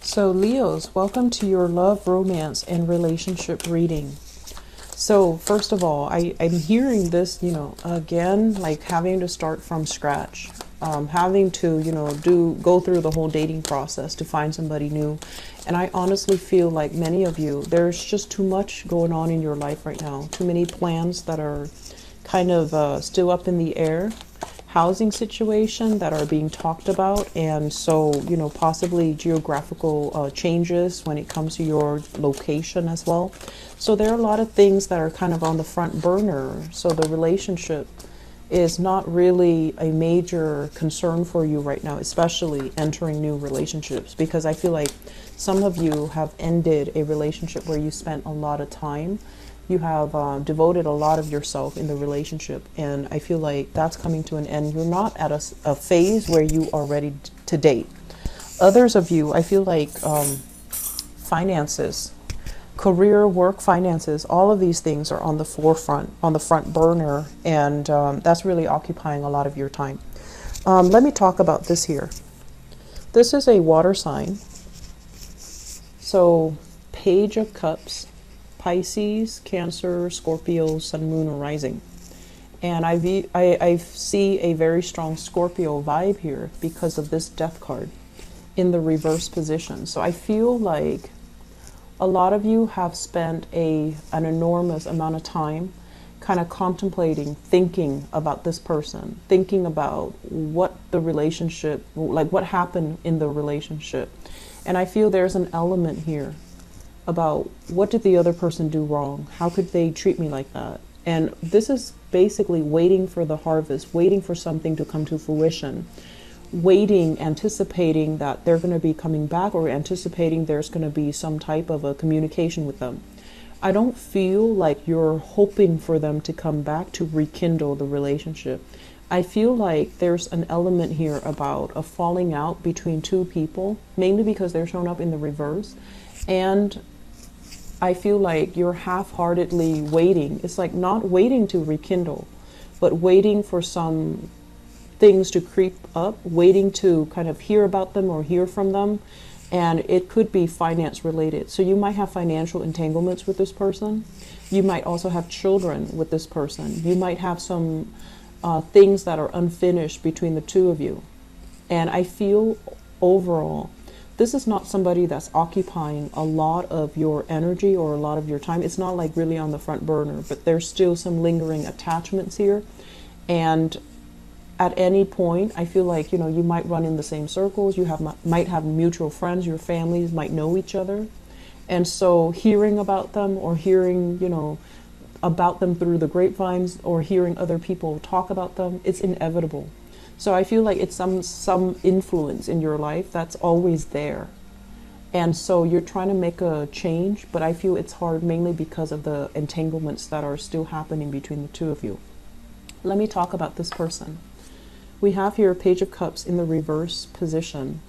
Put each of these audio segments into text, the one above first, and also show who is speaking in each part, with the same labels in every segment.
Speaker 1: So Leos, welcome to your love, romance, and relationship reading. So first of all, I'm hearing this, again, like having to start from scratch, having to, go through the whole dating process to find somebody new. And I honestly feel like many of you, there's just too much going on in your life right now. Too many plans that are kind of still up in the air. Housing situation that are being talked about, and so possibly geographical changes when it comes to your location as well. So there are a lot of things that are kind of on the front burner, so the relationship is not really a major concern for you right now, especially entering new relationships, because I feel like some of you have ended a relationship where you spent a lot of time. You have devoted a lot of yourself in the relationship, and I feel like that's coming to an end. You're not at a phase where you are ready to date. Others of you, I feel like finances, career, work, finances, all of these things are on the forefront, on the front burner, and that's really occupying a lot of your time. Let me talk about this here. This is a water sign. So, Page of Cups. Pisces, Cancer, Scorpio, Sun, Moon, or Rising. And I see a very strong Scorpio vibe here because of this Death card in the reverse position. So I feel like a lot of you have spent an enormous amount of time kind of contemplating, thinking about this person, thinking about what the relationship, like what happened in the relationship. And I feel there's an element here about what did the other person do wrong? How could they treat me like that? And this is basically waiting for the harvest, waiting for something to come to fruition, waiting, anticipating that they're going to be coming back, or anticipating there's going to be some type of a communication with them. I don't feel like you're hoping for them to come back to rekindle the relationship. I feel like there's an element here about a falling out between two people, mainly because they're shown up in the reverse. And I feel like you're half-heartedly waiting. It's like not waiting to rekindle, but waiting for some things to creep up, waiting to kind of hear about them or hear from them. And it could be finance related. So you might have financial entanglements with this person. You might also have children with this person. You might have some things that are unfinished between the two of you. And I feel overall, this is not somebody that's occupying a lot of your energy or a lot of your time. It's not like really on the front burner, but there's still some lingering attachments here. And at any point, I feel like, you might run in the same circles. You might have mutual friends. Your families might know each other. And so hearing about them, or hearing, about them through the grapevines, or hearing other people talk about them, it's inevitable. So I feel like it's some influence in your life that's always there. And so you're trying to make a change, but I feel it's hard mainly because of the entanglements that are still happening between the two of you. Let me talk about this person. We have here Page of Cups in the reverse position.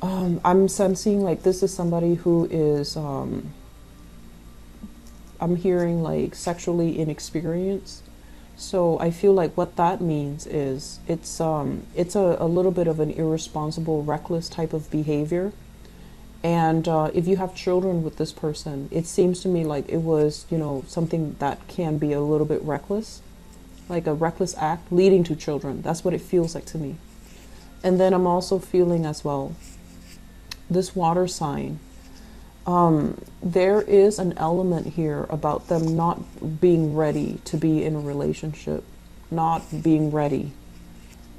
Speaker 1: I'm sensing like this is somebody who is, I'm hearing like sexually inexperienced. So I feel like what that means is it's a little bit of an irresponsible, reckless type of behavior. And if you have children with this person, it seems to me like it was, something that can be a little bit reckless, like a reckless act leading to children. That's what it feels like to me. And then I'm also feeling as well, this water sign. There is an element here about them not being ready to be in a relationship, not being ready.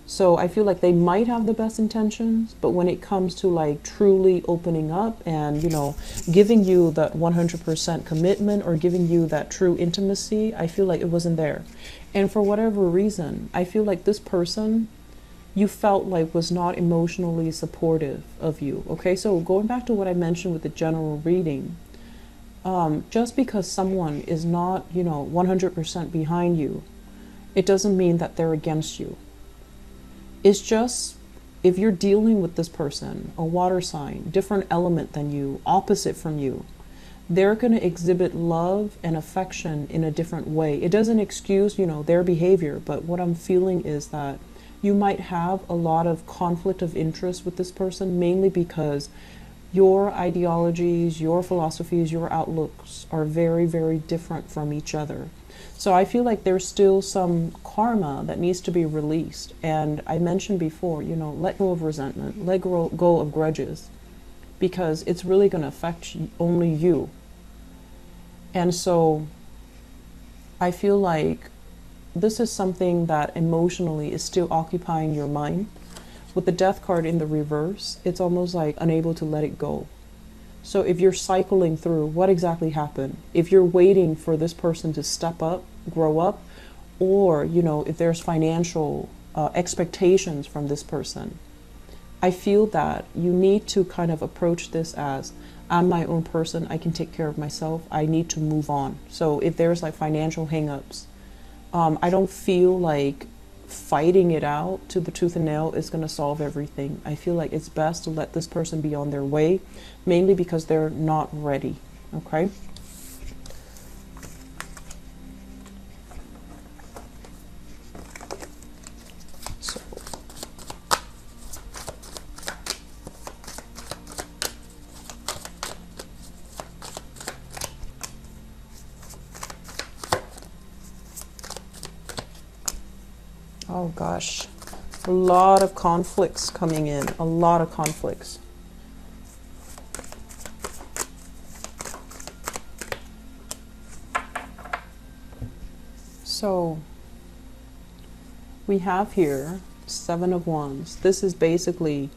Speaker 1: So I feel like they might have the best intentions, but when it comes to like truly opening up and, giving you that 100% commitment, or giving you that true intimacy, I feel like it wasn't there. And for whatever reason, I feel like this person you felt like was not emotionally supportive of you. Okay, so going back to what I mentioned with the general reading, just because someone is not, 100% behind you, it doesn't mean that they're against you. It's just, if you're dealing with this person, a water sign, different element than you, opposite from you, they're going to exhibit love and affection in a different way. It doesn't excuse, their behavior, but what I'm feeling is that you might have a lot of conflict of interest with this person, mainly because your ideologies, your philosophies, your outlooks are very, very different from each other. So I feel like there's still some karma that needs to be released. And I mentioned before, you know, let go of resentment, let go of grudges, because it's really going to affect only you. And so I feel like this is something that emotionally is still occupying your mind. With the Death card in the reverse, it's almost like unable to let it go. So if you're cycling through what exactly happened, if you're waiting for this person to step up, grow up, or, you know, if there's financial expectations from this person, I feel that you need to kind of approach this as, I'm my own person, I can take care of myself, I need to move on. So if there's like financial hangups, I don't feel like fighting it out to the tooth and nail is going to solve everything. I feel like it's best to let this person be on their way, mainly because they're not ready. Okay? So, oh gosh, a lot of conflicts coming in, a lot of conflicts. So we have here Seven of Wands. This is basically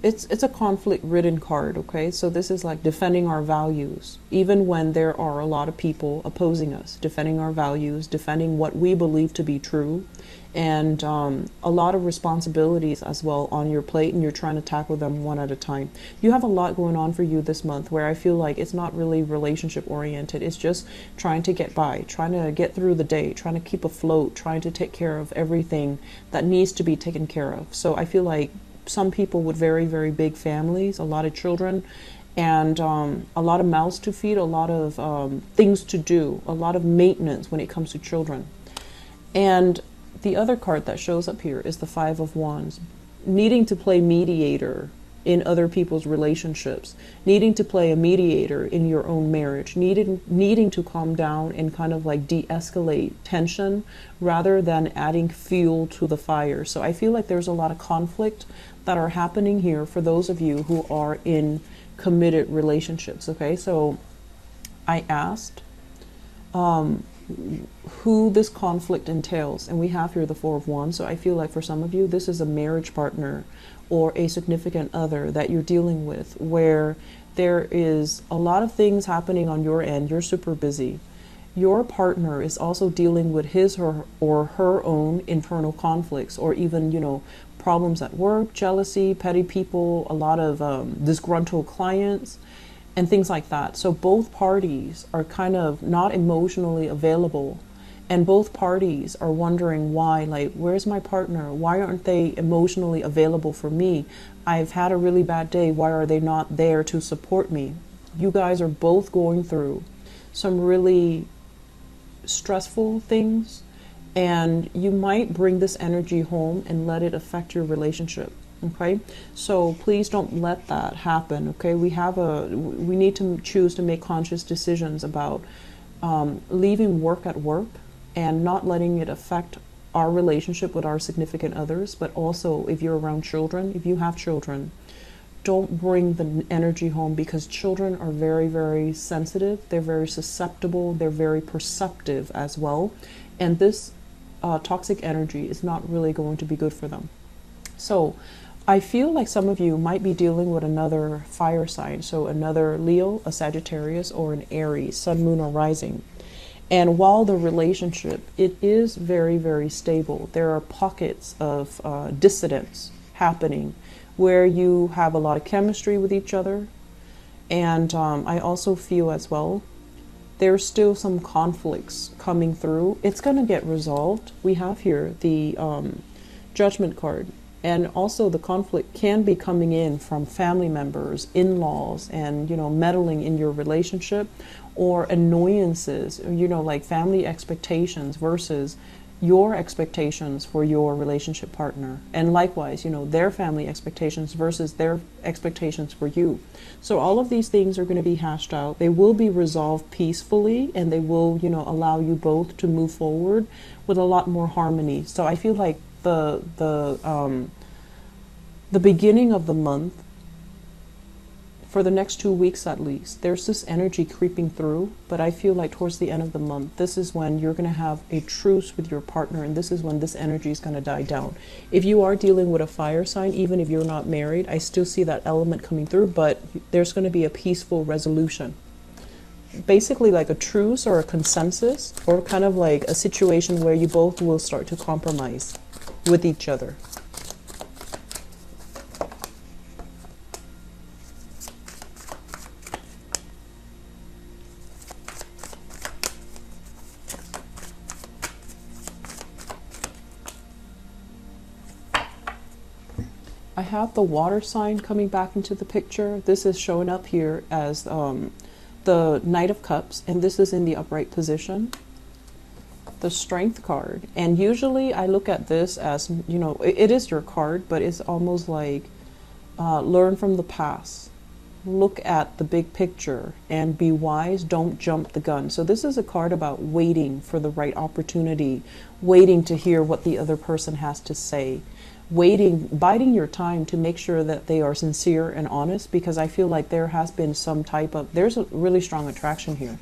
Speaker 1: it's a conflict-ridden card, okay? So this is like defending our values, even when there are a lot of people opposing us, defending our values, defending what we believe to be true, and a lot of responsibilities as well on your plate, and you're trying to tackle them one at a time. You have a lot going on for you this month where I feel like it's not really relationship-oriented. It's just trying to get by, trying to get through the day, trying to keep afloat, trying to take care of everything that needs to be taken care of. So I feel like some people with very, very big families, a lot of children, and a lot of mouths to feed, a lot of things to do, a lot of maintenance when it comes to children. And the other card that shows up here is the Five of Wands, needing to play mediator in other people's relationships, needing to play a mediator in your own marriage, needing to calm down and kind of like de-escalate tension rather than adding fuel to the fire. So I feel like there's a lot of conflict that are happening here for those of you who are in committed relationships. Okay, so I asked who this conflict entails, and we have here the Four of Wands. So I feel like for some of you, this is a marriage partner or a significant other that you're dealing with, where there is a lot of things happening on your end. You're super busy. Your partner is also dealing with his or her own internal conflicts, or even, you know, problems at work, jealousy, petty people, a lot of disgruntled clients, and things like that. So both parties are kind of not emotionally available, and both parties are wondering why, like, where's my partner? Why aren't they emotionally available for me? I've had a really bad day. Why are they not there to support me? You guys are both going through some really stressful things, and you might bring this energy home and let it affect your relationship. Okay, so please don't let that happen. Okay, we need to choose to make conscious decisions about leaving work at work and not letting it affect our relationship with our significant others. But also, if you're around children, if you have children, don't bring the energy home, because children are very, very sensitive. They're very susceptible. They're very perceptive as well. And this toxic energy is not really going to be good for them. So I feel like some of you might be dealing with another fire sign. So another Leo, a Sagittarius, or an Aries, Sun, Moon, or Rising. And while the relationship, it is very, very stable, there are pockets of dissidence happening where you have a lot of chemistry with each other. And I also feel as well, there's still some conflicts coming through. It's going to get resolved. We have here the Judgment card. And also the conflict can be coming in from family members, in-laws, and, you know, meddling in your relationship, or annoyances, you know, like family expectations versus your expectations for your relationship partner, and likewise, you know, their family expectations versus their expectations for you. So all of these things are going to be hashed out. They will be resolved peacefully, and they will, you know, allow you both to move forward with a lot more harmony. So I feel like the beginning of the month, for the next 2 weeks at least, there's this energy creeping through, but I feel like towards the end of the month, this is when you're going to have a truce with your partner, and this is when this energy is going to die down. If you are dealing with a fire sign, even if you're not married, I still see that element coming through, but there's going to be a peaceful resolution. Basically like a truce or a consensus, or kind of like a situation where you both will start to compromise with each other. I have the water sign coming back into the picture. This is showing up here as the Knight of Cups, and this is in the upright position. The Strength card. And usually I look at this as, you know, it is your card, but it's almost like learn from the past. Look at the big picture and be wise. Don't jump the gun. So this is a card about waiting for the right opportunity, waiting to hear what the other person has to say. Waiting, biding your time to make sure that they are sincere and honest, because I feel like there has been some type of, there's a really strong attraction here,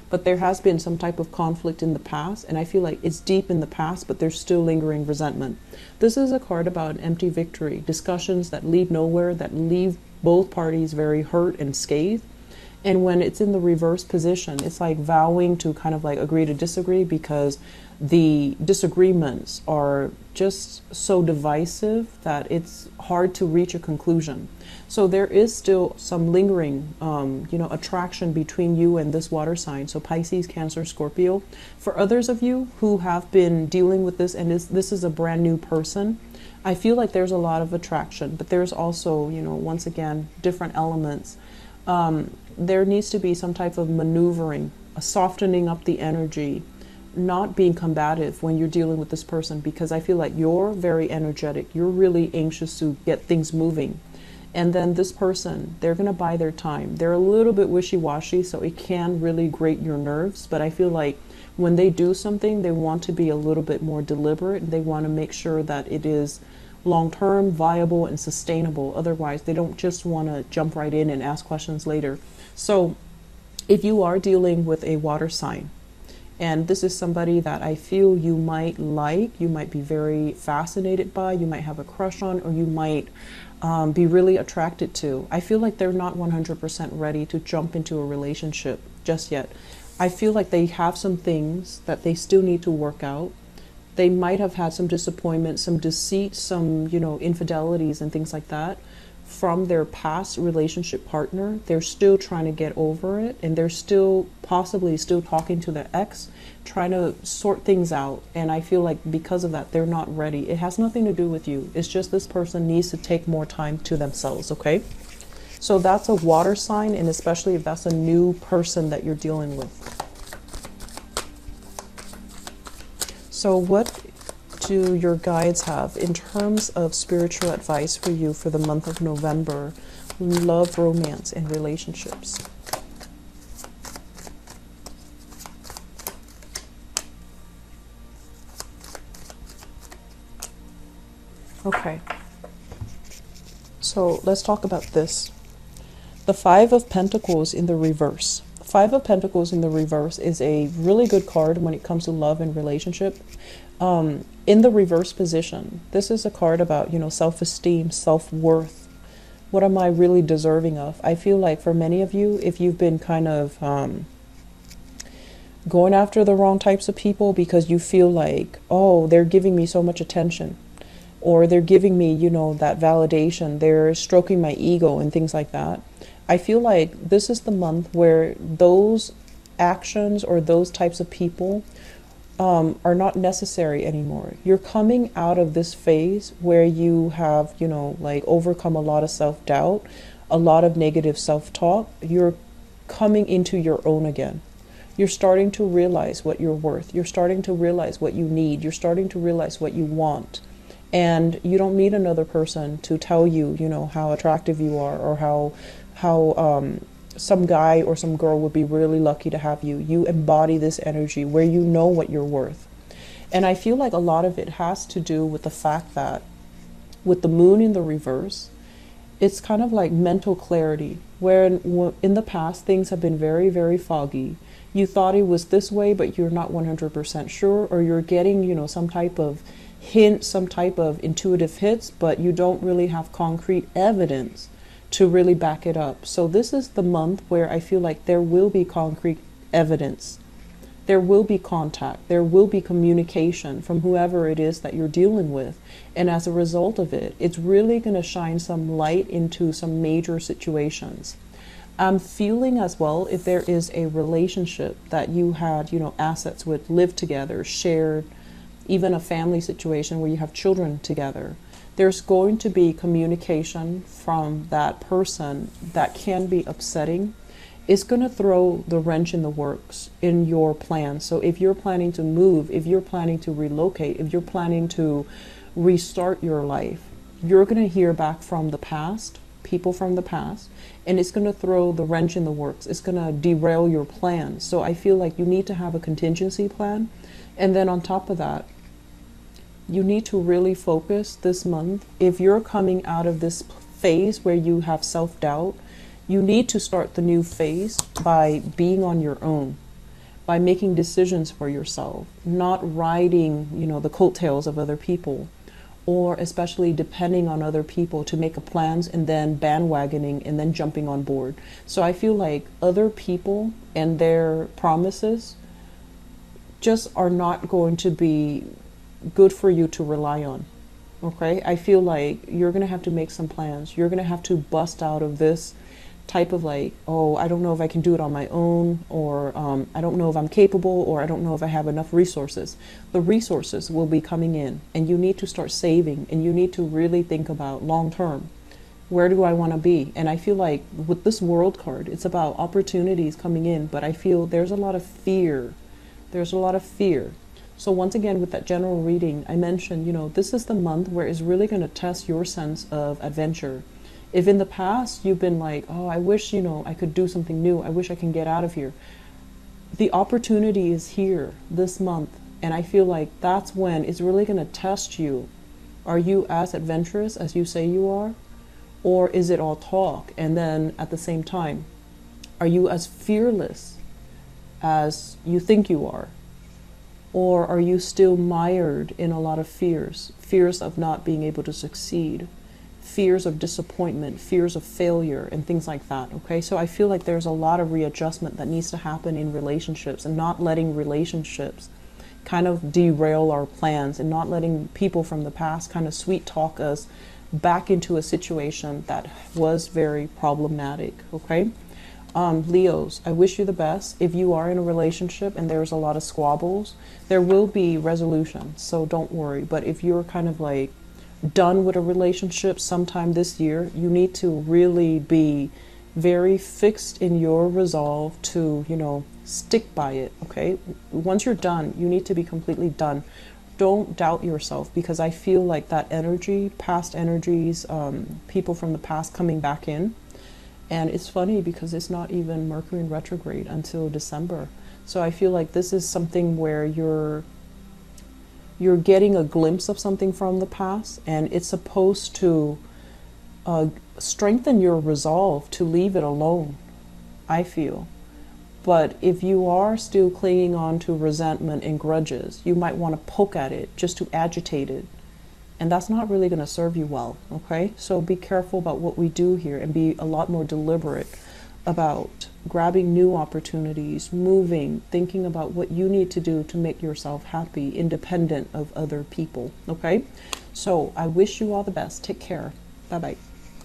Speaker 1: but there has been some type of conflict in the past, and I feel like it's deep in the past, but there's still lingering resentment. This is a card about an empty victory, discussions that lead nowhere, that leave both parties very hurt and scathed. And when it's in the reverse position, it's like vowing to kind of like agree to disagree, because the disagreements are just so divisive that it's hard to reach a conclusion. So there is still some lingering, you know, attraction between you and this water sign. So Pisces, Cancer, Scorpio. For others of you who have been dealing with this, and this is a brand new person, I feel like there's a lot of attraction, but there's also, you know, once again, different elements. There needs to be some type of maneuvering, a softening up the energy, not being combative when you're dealing with this person, because I feel like you're very energetic. You're really anxious to get things moving. And then this person, they're going to buy their time. They're a little bit wishy-washy, so it can really grate your nerves. But I feel like when they do something, they want to be a little bit more deliberate, and they want to make sure that it is long-term, viable, and sustainable. Otherwise, they don't just want to jump right in and ask questions later. So if you are dealing with a water sign, and this is somebody that I feel you might like, you might be very fascinated by, you might have a crush on, or you might be really attracted to, I feel like they're not 100% ready to jump into a relationship just yet. I feel like they have some things that they still need to work out. They might have had some disappointment, some deceit, some, you know, infidelities and things like that from their past relationship partner. They're still trying to get over it, and they're still possibly still talking to their ex, trying to sort things out. And I feel like because of that, they're not ready. It has nothing to do with you. It's just this person needs to take more time to themselves, okay? So that's a water sign, and especially if that's a new person that you're dealing with. So what do your guides have in terms of spiritual advice for you for the month of November? Love, romance, and relationships. Okay. So let's talk about this. The Five of Pentacles in the reverse. Five of Pentacles in the reverse is a really good card when it comes to love and relationship. In the reverse position, this is a card about, you know, self-esteem, self-worth. What am I really deserving of? I feel like for many of you, if you've been kind of going after the wrong types of people because you feel like, oh, they're giving me so much attention, or they're giving me, you know, that validation, they're stroking my ego and things like that. I feel like this is the month where those actions or those types of people are not necessary anymore. You're coming out of this phase where you have, you know, like overcome a lot of self-doubt, a lot of negative self-talk. You're coming into your own again. You're starting to realize what you're worth. You're starting to realize what you need. You're starting to realize what you want. And you don't need another person to tell you, you know, how attractive you are, or how some guy or some girl would be really lucky to have you. You embody this energy where you know what you're worth. And I feel like a lot of it has to do with the fact that with the moon in the reverse, it's kind of like mental clarity, where in the past things have been very, very foggy. You thought it was this way, but you're not 100% sure, or you're getting, you know, some type of hint, some type of intuitive hits, but you don't really have concrete evidence to really back it up. So this is the month where I feel like there will be concrete evidence. There will be contact. There will be communication from whoever it is that you're dealing with. And as a result of it, it's really going to shine some light into some major situations. I'm feeling as well, if there is a relationship that you had, you know, assets with, lived together, shared, even a family situation where you have children together, there's going to be communication from that person that can be upsetting. It's going to throw the wrench in the works in your plan. So if you're planning to move, if you're planning to relocate, if you're planning to restart your life, you're going to hear back from the past, people from the past, and it's going to throw the wrench in the works. It's going to derail your plan. So I feel like you need to have a contingency plan. And then on top of that, you need to really focus this month. If you're coming out of this phase where you have self-doubt, you need to start the new phase by being on your own, by making decisions for yourself, not riding, you know, the coattails of other people, or especially depending on other people to make plans and then bandwagoning and then jumping on board. So I feel like other people and their promises just are not going to be good for you to rely on. Okay? I feel like you're going to have to make some plans. You're going to have to bust out of this type of like, oh, I don't know if I can do it on my own, or I don't know if I'm capable, or I don't know if I have enough resources. The resources will be coming in, and you need to start saving, and you need to really think about long term. Where do I want to be? And I feel like with this World card, it's about opportunities coming in, but I feel there's a lot of fear. There's a lot of fear. So once again, with that general reading, I mentioned, you know, this is the month where it's really going to test your sense of adventure. If in the past you've been like, oh, I wish, you know, I could do something new. I wish I can get out of here. The opportunity is here this month. And I feel like that's when it's really going to test you. Are you as adventurous as you say you are? Or is it all talk? And then at the same time, are you as fearless as you think you are? Or are you still mired in a lot of fears? Fears of not being able to succeed, fears of disappointment, fears of failure, and things like that. Okay, so I feel like there's a lot of readjustment that needs to happen in relationships, and not letting relationships kind of derail our plans, and not letting people from the past kind of sweet talk us back into a situation that was very problematic. Okay, Leos, I wish you the best. If you are in a relationship and there's a lot of squabbles, there will be resolution, so don't worry. But if you're kind of like done with a relationship sometime this year, you need to really be very fixed in your resolve to, you know, stick by it. Okay, once you're done, you need to be completely done. Don't doubt yourself, because I feel like that energy, past energies, people from the past coming back in. And it's funny because it's not even Mercury in retrograde until December. So I feel like this is something where you're getting a glimpse of something from the past, and it's supposed to strengthen your resolve to leave it alone, I feel. But if you are still clinging on to resentment and grudges, you might want to poke at it just to agitate it. And that's not really going to serve you well, okay? So be careful about what we do here, and be a lot more deliberate about grabbing new opportunities, moving, thinking about what you need to do to make yourself happy, independent of other people, okay? So I wish you all the best. Take care. Bye-bye.